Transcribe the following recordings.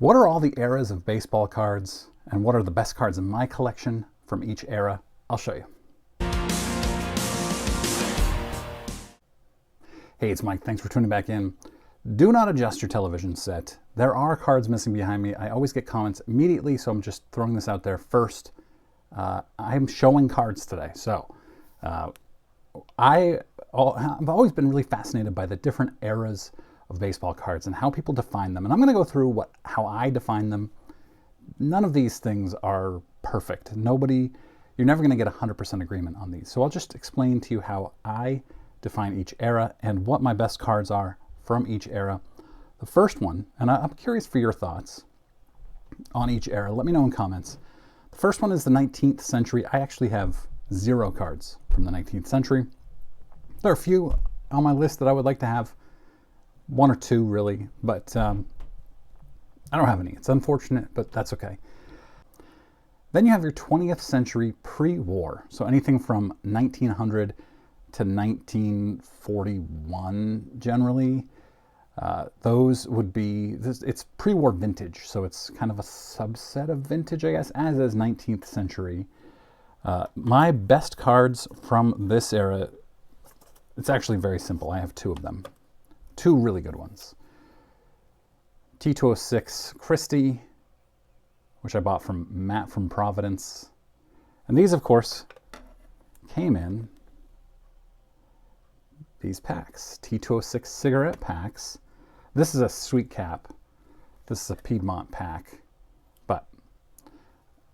What are all the eras of baseball cards, and what are the best cards in my collection from each era? I'll show you. Hey, it's Mike. Thanks for tuning back in. Do not adjust your television set. There are cards missing behind me. I always get comments immediately, so I'm just throwing this out there first. I'm showing cards today. So I've always been really fascinated by the different eras of baseball cards and how people define them. And I'm going to go through how I define them. None of these things are perfect. You're never going to get 100% agreement on these. So I'll just explain to you how I define each era and what my best cards are from each era. The first one, and I'm curious for your thoughts on each era. Let me know in comments. The first one is the 19th century. I actually have 0 cards from the 19th century. There are a few on my list that I would like to have, 1 or 2 really, but I don't have any. It's unfortunate, but that's okay. Then you have your 20th century pre-war. So anything from 1900 to 1941 generally. Those would be, it's pre-war vintage, so it's kind of a subset of vintage, I guess, as is 19th century. My best cards from this era, it's actually very simple. I have 2 of them. 2 really good ones. T206 Christie, which I bought from Matt from Providence. And these, of course, came in these packs. T206 cigarette packs. This is a sweet cap. This is a Piedmont pack. But,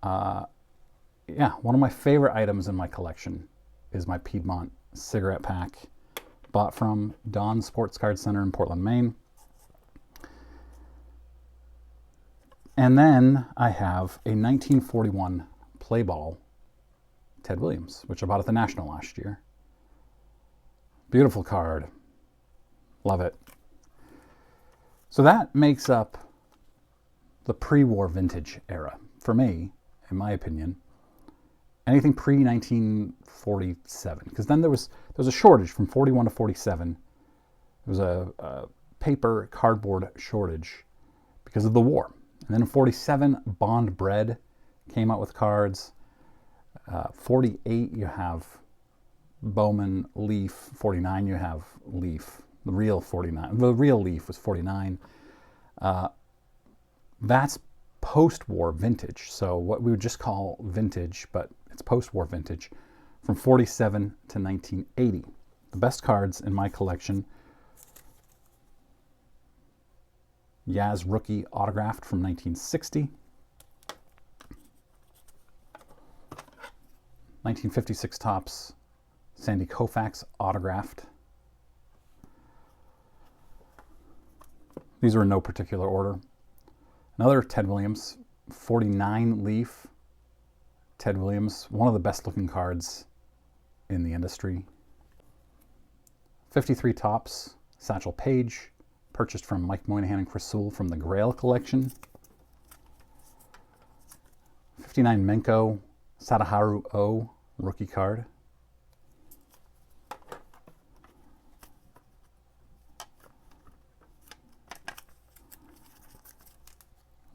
yeah, one of my favorite items in my collection is my Piedmont cigarette pack. Bought from Don's Sports Card Center in Portland, Maine. And then I have a 1941 play ball Ted Williams, which I bought at the National last year. Beautiful card. Love it. So that makes up the pre-war vintage era. For me, in my opinion, anything pre-1947. Because then there was a shortage from 41 to 47. There was a paper cardboard shortage because of the war. And then in 47, Bond Bread came out with cards. 48, you have Bowman Leaf. 49, you have Leaf. The real 49. The real Leaf was 49. That's post-war vintage. So what we would just call vintage, but it's post-war vintage, from 47 to 1980. The best cards in my collection: Yaz rookie autographed from 1960. 1956 Topps Sandy Koufax autographed. These are in no particular order. Another Ted Williams, 49 Leaf. Ted Williams, one of the best looking cards in the industry. 53 Topps Satchel Paige, purchased from Mike Moynihan and Chris Sewell from the Grail collection. 59 Menko Sadaharu O rookie card.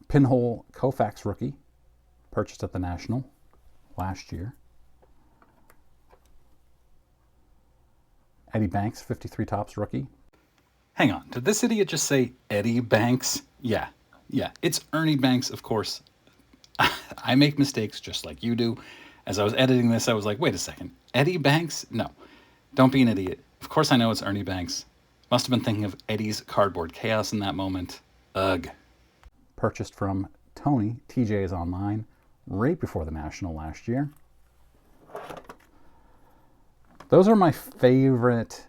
Pinhole Koufax rookie, purchased at the National last year. Eddie Banks, 53 Topps rookie. Hang on, did this idiot just say Eddie Banks? Yeah, it's Ernie Banks, of course. I make mistakes just like you do. As I was editing this, I was like, wait a second, Eddie Banks? No, don't be an idiot. Of course I know it's Ernie Banks. Must have been thinking of Eddie's Cardboard Chaos in that moment. Ugh. Purchased from Tony, TJ is Online, right before the National last year. Those are my favorite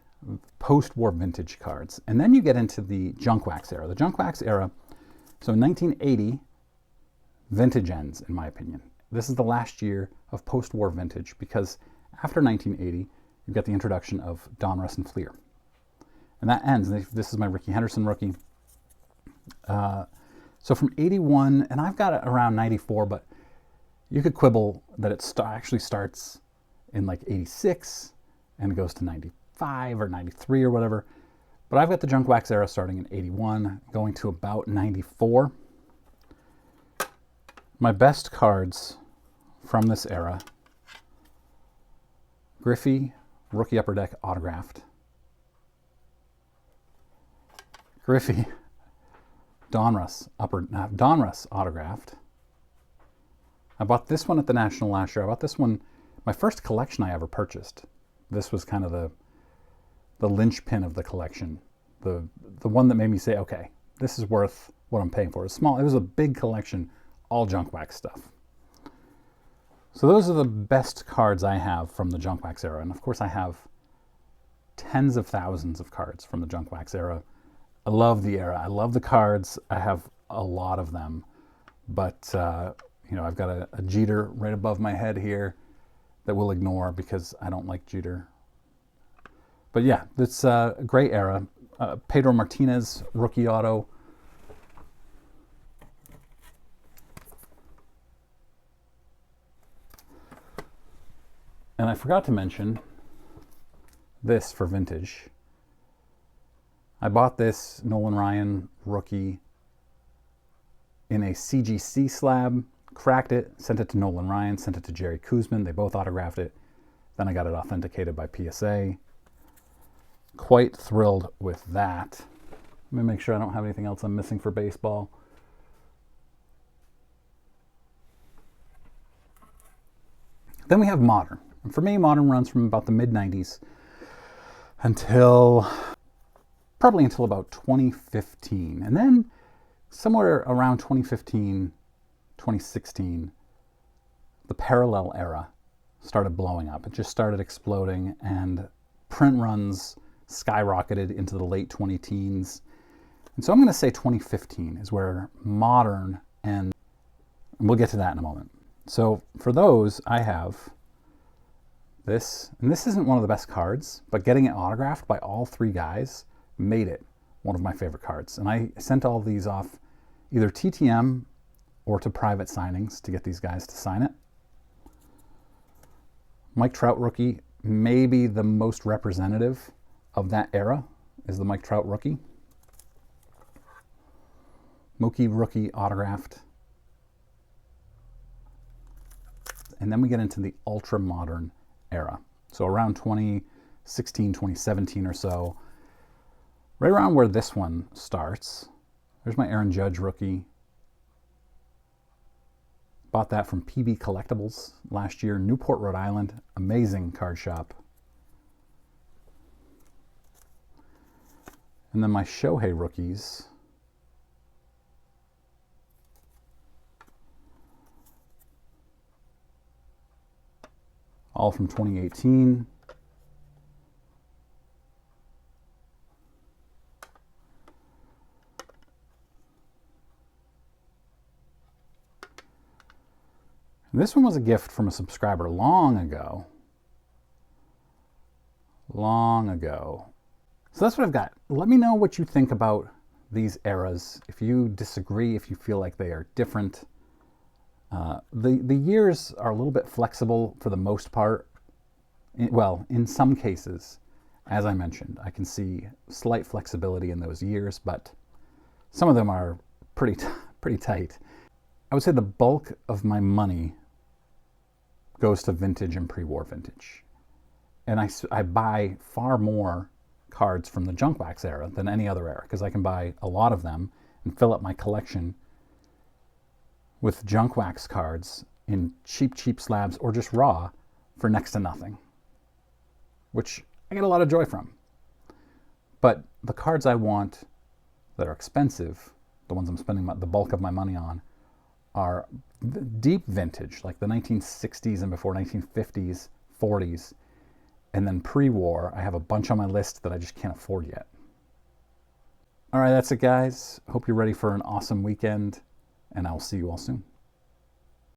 post-war vintage cards. And then you get into the junk wax era. The junk wax era, so in 1980, vintage ends, in my opinion. This is the last year of post-war vintage because after 1980, you've got the introduction of Donruss and Fleer. And that ends. This is my Rickey Henderson rookie. So from 81, and I've got it around 94, but you could quibble that it actually starts in like 86 and it goes to 95 or 93 or whatever. But I've got the junk wax era starting in 81, going to about 94. My best cards from this era: Griffey, rookie upper deck autographed. Griffey, Donruss autographed. I bought this one at the National last year. I bought this one, my first collection I ever purchased. This was kind of the linchpin of the collection. The one that made me say, okay, this is worth what I'm paying for. It's small. It was a big collection, all junk wax stuff. So those are the best cards I have from the junk wax era. And of course I have tens of thousands of cards from the junk wax era. I love the era. I love the cards. I have a lot of them. But, I've got a Jeter right above my head here that we'll ignore because I don't like Jeter. But yeah, it's a great era. Pedro Martinez, rookie auto. And I forgot to mention this for vintage. I bought this Nolan Ryan rookie in a CGC slab, cracked it, sent it to Nolan Ryan, sent it to Jerry Koosman. They both autographed it. Then I got it authenticated by PSA. Quite thrilled with that. Let me make sure I don't have anything else I'm missing for baseball. Then we have Modern. And for me, Modern runs from about the mid-90s probably until about 2015. And then somewhere around 2015, 2016, the parallel era started blowing up. It just started exploding, and print runs skyrocketed into the late 20-teens. And so I'm going to say 2015 is where Modern, and we'll get to that in a moment. So for those, I have this, and this isn't one of the best cards, but getting it autographed by all three guys made it one of my favorite cards. And I sent all these off either TTM or to private signings to get these guys to sign it. Mike Trout rookie, maybe the most representative of that era is the Mike Trout rookie. Mookie rookie autographed. And then we get into the Ultramodern era. So around 2016, 2017 or so, right around where this one starts. There's my Aaron Judge rookie. Bought that from PB Collectibles last year, Newport, Rhode Island. Amazing card shop. And then my Shohei rookies. All from 2018. This one was a gift from a subscriber long ago. So that's what I've got. Let me know what you think about these eras. If you disagree, if you feel like they are different. The years are a little bit flexible for the most part. Well, in some cases, as I mentioned, I can see slight flexibility in those years, but some of them are pretty tight. I would say the bulk of my money goes to vintage and pre-war vintage. And I buy far more cards from the junk wax era than any other era, because I can buy a lot of them and fill up my collection with junk wax cards in cheap slabs or just raw for next to nothing, which I get a lot of joy from. But the cards I want that are expensive, the ones I'm spending the bulk of my money on, are deep vintage, like the 1960s and before, 1950s, 40s, and then pre-war. I have a bunch on my list that I just can't afford yet. All right, that's it, guys. Hope you're ready for an awesome weekend, and I'll see you all soon.